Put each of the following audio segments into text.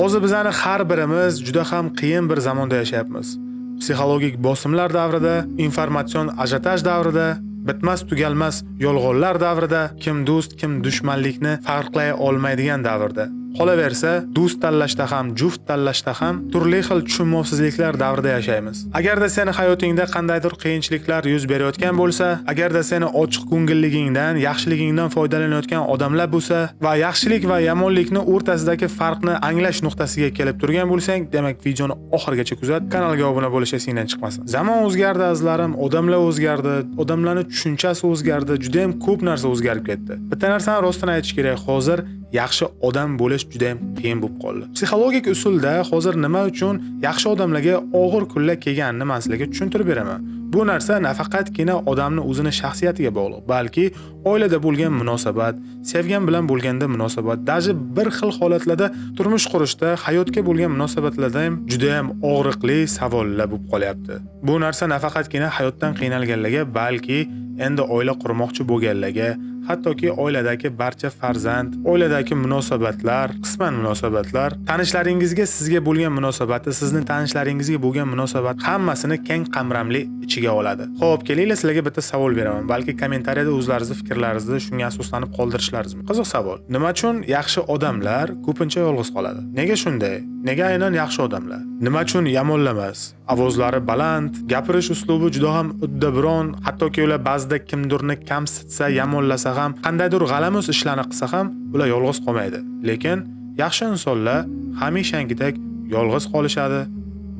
Hozir bizani har birimiz juda ham qiyin bir zamonda yashayapmiz. Psixologik bosimlar davrida, informatsion ajotaj davrida, bitmas tugalmas yolg'onlar davrida, kim do'st, kim dushmanlikni farqlay olmaydigan davrda. Qolaversa, do'st tanlashda ham, juft tanlashda ham turli xil tushunmovsizliklar davrida yashaymiz. Agarda seni hayotingda qandaydir qiyinchiliklar yuz berayotgan bo'lsa, agarda seni ochiq ko'ngilligingdan, yaxshiligingdan foydalanayotgan odamlar bo'lsa va yaxshilik va yomonlikni o'rtasidagi farqni anglash nuqtasiga kelib turgan bo'lsang, demak videoni oxirigacha kuzat, kanalga obuna bo'lish esingdan chiqmasin. Zamon o'zgardi azizlarim, odamlar o'zgardi, odamlarning tushunchasi o'zgardi, juda ham ko'p narsa o'zgarib ketdi. Bitta narsani rostdan aytish kerak, hozir yaxshi odam bo'lish juda ham qiyin bo'lib qoldi. Psixologik usulda hozir nima uchun yaxshi odamlarga og'ir kunlar kelganini men sizlarga tushuntirib beraman. Bu narsa nafaqatgina odamning o'zini shaxsiyatiga bog'liq, balki oilada bo'lgan munosabat, sevgan bilan bo'lganda munosabat, даже bir xil holatlarda turmush qurishda, hayotga bo'lgan munosabatlarda ham juda ham og'riqli savollar bo'lib qolyapti. Bu narsa nafaqatgina hayotdan qiynalganlarga, balki endi oila qurmoqchi bo'lganlarga, hattoki oiladagi barcha farzand, oiladagi munosabatlar, qisman munosabatlar, tanishlaringizga sizga bo'lgan munosabati, sizning tanishlaringizga bo'lgan munosabat hammasini keng qamramli ichiga oladi. Xo'p, kelinglar sizlarga bitta savol beraman. Balki kommentariyada o'zlaringizni fikrlaringizni shunga asoslanib qoldirishlaringiz mumkin. Qiziq savol. Nima uchun yaxshi odamlar ko'pincha yolg'iz qoladi? Nega shunday? Nega aynan yaxshi odamlar? Nima uchun yomonlamas? Ovozlari baland, gapirish uslubi juda ham uddaburon, hattoki ular ba'zida kimdirni kamsitsa, yomonlasa ham, qandaydir g'alamus ishlarni qilsa ham, ular yolg'iz qolmaydi. Lekin yaxshi insonlar hamishangidek yolg'iz qolishadi,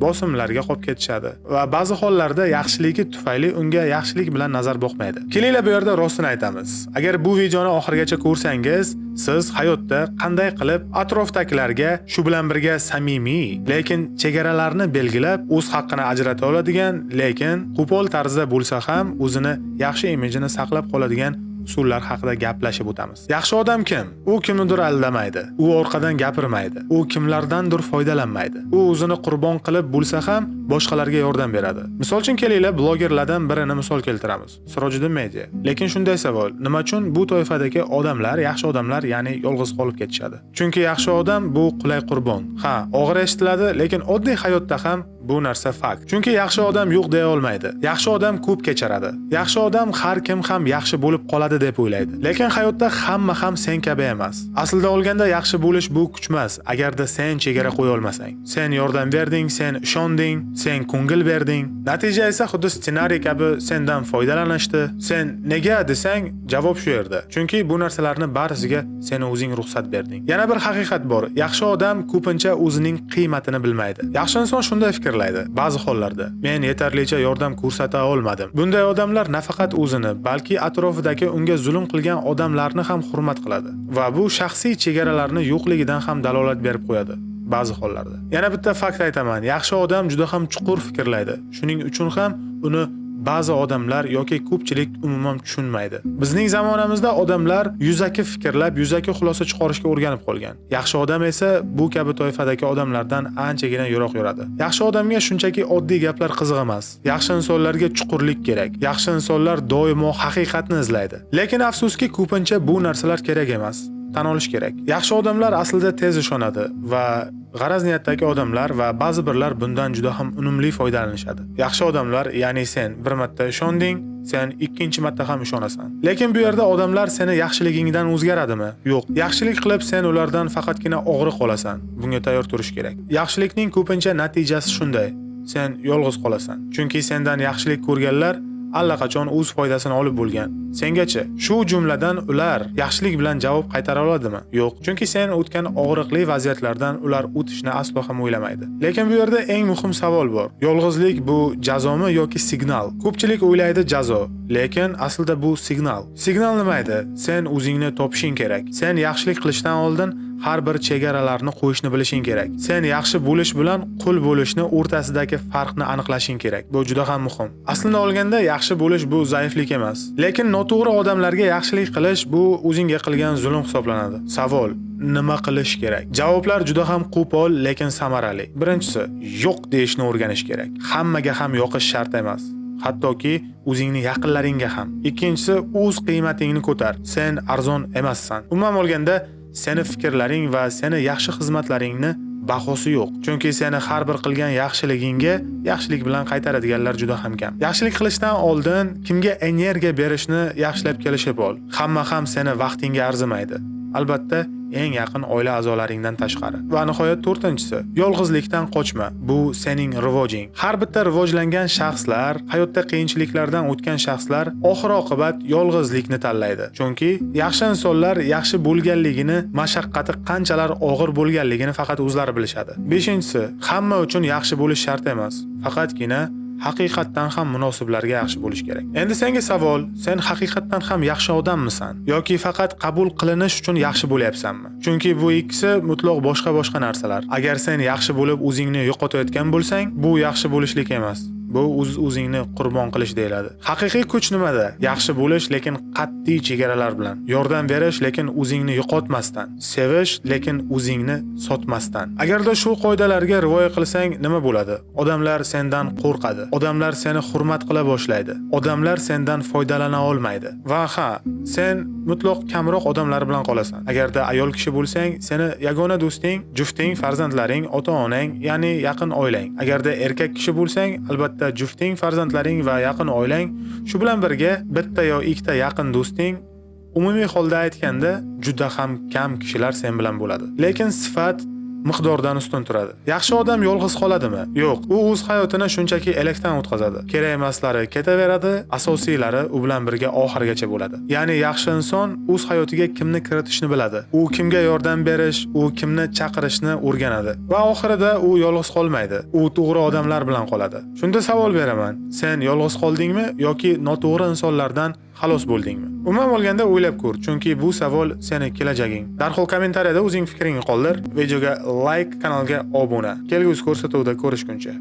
bosimlarga qolib ketishadi va ba'zi hollarda yaxshiligi tufayli unga yaxshilik bilan nazar boqmaydi. Kelinglar bu yerda rostini aytamiz. Agar bu videoni oxirigacha ko'rsangiz, siz hayotda qanday qilib atrofdagilarga shu bilan birga samimiy, lekin chegaralarni belgilab, o'z haqqini ajrata oladigan, lekin qo'pol tarzda bo'lsa ham o'zini yaxshi imijini saqlab qoladigan usullar haqida gaplashib o'tamiz. Yaxshi odam kim? U kimnidir aldamaydi. U orqadan gapirmaydi. U kimlardandir foydalanmaydi. U o'zini qurbon qilib bo'lsa ham boshqalarga yordam beradi. Misol uchun kelinglar, blogerlardan birini misol keltiramiz. Sirojiddin Media. Lekin shunday savol, nima uchun bu toifadagi odamlar, yaxshi odamlar, ya'ni yolg'iz qolib ketishadi? Chunki yaxshi odam bu qulay qurbon. Ha, og'ir eshitiladi, lekin oddiy hayotda ham bu narsa fakt. Chunki yaxshi odam yo'q deya olmaydi. Yaxshi odam ko'p kechiradi. Yaxshi odam har kim ham yaxshi bo'lib qoladi deb o'ylaydi. Lekin hayotda hamma ham sen kabi emas. Aslida olganda yaxshi bo'lish bu kuchmas, agarda sen chegara qo'ya olmasang. Sen yordam berding, sen ishonding, sen ko'ngil berding. Natija esa xuddi ssenariy kabi sendan foydalanishdi. Sen nega desang, javob shu yerda. Chunki bu narsalarni barisiga sen o'zing ruxsat berding. Yana bir haqiqat bor. Yaxshi odam ko'pincha o'zining qiymatini bilmaydi. Yaxshi inson shunday fikrlaydi. Ba'zi hollarda men yetarlicha yordam ko'rsata olmadim. Bunday odamlar nafaqat o'zini, balki atrofidagi unga zulm qilgan odamlarni ham hurmat qiladi va bu shaxsiy chegaralarni yo'qligidan ham dalolat berib qo'yadi. Ba'zi hollarda. Yana bitta fakt aytaman. Yaxshi odam juda ham chuqur fikrlaydi. Shuning uchun ham uni ba'zi odamlar yoki ko'pchilik umuman tushunmaydi. Bizning zamonamizda odamlar yuzaki fikrlab, yuzaki xulosa chiqarishga o'rganib qolgan. Yaxshi odam esa bu kabi toifadagi odamlardan anchagina yiroq yuradi. Yaxshi odamga shunchaki oddiy gaplar qiziq emas. Yaxshi insonlarga chuqurlik kerak. Yaxshi insonlar doimo haqiqatni izlaydi. Lekin afsuski ko'pincha bu narsalar kerak emas. Tan olish kerak. Yaxshi odamlar aslida tez ishonadi va g'araz niyatdagi odamlar va ba'zi birlar bundan juda ham unumli foydalanishadi. Yaxshi odamlar, ya'ni sen bir marta ishonding, sen ikkinchi marta ham ishonasan. Lekin bu yerda odamlar seni yaxshiligingdan o'zgaradimi? Yo'q. Yaxshilik qilib sen ulardan faqatgina og'riq olasan. Bunga tayyor turish kerak. Yaxshilikning ko'pincha natijasi shunday. Sen yolg'iz qolasan. Chunki sendan yaxshilik ko'rganlar allaqachon o'z foydasini olib bo'lgan. Sengacha shu jumladan ular yaxshilik bilan javob qaytara oladimi? Yo'q. Chunki sen o'tgan og'riqli vaziyatlardan ular o'tishni aslo ham o'ylamaydi. Lekin bu yerda eng muhim savol bor. Yolg'izlik bu jazomi yoki signal? Ko'pchilik o'ylaydi jazo, lekin aslida bu signal. Signal nima edi? Sen o'zingni topishing kerak. Sen yaxshilik qilishdan oldin har bir chegaralarni qo'yishni bilishing kerak. Sen yaxshi bo'lish bilan qul bo'lishni o'rtasidagi farqni aniqlashing kerak. Bu juda ham muhim. Aslida olganda yaxshi bo'lish bu zaiflik emas. Lekin noto'g'ri odamlarga yaxshilik qilish bu o'zingga qilgan zulm hisoblanadi. Savol: nima qilish kerak? Javoblar juda ham qo'pol, lekin samarali. Birinchisi, yo'q deyishni o'rganish kerak. Hammaga ham yoqish shart emas. Hattoki o'zingning yaqinlaringga ham. Ikkinchisi, o'z qiymatingni ko'tar. Sen arzon emassan. Umuman olganda seni fikrlaring va seni yaxshi xizmatlaringni bahosi yo'q. Chunki seni har bir qilgan yaxshiligingga yaxshilik bilan qaytaradiganlar juda ham kam. Yaxshilik qilishdan oldin kimga energiya berishni yaxshilab kelishib ol. Hamma ham seni vaqtingga arzimaydi. Albatta, eng yaqin oila a'zolaringdan tashqari. Va nihoyat 4-si, yolg'izlikdan qochma. Bu sening rivojing. Har bitta rivojlangan shaxslar, hayotda qiyinchiliklardan o'tgan shaxslar oxir-oqibat yolg'izlikni tanlaydi. Chunki yaxshi insonlar yaxshi bo'lganligini, mashaqqati qanchalar og'ir bo'lganligini faqat o'zlari bilishadi. 5-si, hamma uchun yaxshi bo'lish shart emas. Faqatgina haqiqatdan ham munosiblarga yaxshi bo'lish kerak. Endi senga savol, sen haqiqatdan ham yaxshi odammisan yoki faqat qabul qilinish uchun yaxshi bo'lyapsanmi? Chunki bu ikkisi mutlaq boshqa narsalar. Agar sen yaxshi bo'lib o'zingni yo'qotayotgan bo'lsang, bu yaxshi bo'lishlik emas. Bu o'zingni qurbon qilish deyiladi. Haqiqiy kuch nimada? Yaxshi bo'lish, lekin qat'iy chegaralar bilan. Yordam berish, lekin o'zingni yo'qotmasdan. Sevish, lekin o'zingni sotmasdan. Agarda shu qoidalarga rioya qilsang, nima bo'ladi? Odamlar sendan qo'rqadi. Odamlar seni hurmat qila boshlaydi. Odamlar sendan foydalana olmaydi. Va sen mutlaq kamroq odamlar bilan qolasan. Agarda ayol kishi bo'lsang, seni yagona do'sting, jufting, farzandlaring, ota-onang, ya'ni yaqin oilang. Agarda erkak kishi bo'lsang, albatta jufting, farzandlaring va yaqin oilang, shu bilan birga bitta yo ikkita yaqin do'sting, umumiy holda aytganda juda ham kam kishilar sen bilan bo'ladi. Lekin sifat miqdordan ustun turadi. Yaxshi odam yolg'iz qoladimi? Yo'q, u o'z hayotini shunchaki elakdan o'tkazadi. Kerak emaslari ketaveradi, asosiylari u bilan birga oxirigacha bo'ladi. Ya'ni yaxshi inson o'z hayotiga kimni kiritishni biladi. U kimga yordam berish, u kimni chaqirishni o'rganadi va oxirida u yolg'iz qolmaydi. U to'g'ri odamlar bilan qoladi. Shunda savol beraman, sen yolg'iz qoldingmi yoki noto'g'ri insonlardan xalos bo'ldingmi? Umuman olganda o'ylab ko'r, chunki bu savol seni kelajaging. Darhol kommentariyada o'zing fikringni qoldir, videoga like, kanalga obuna. Kelgusi ko'rsatuvda ko'rishguncha.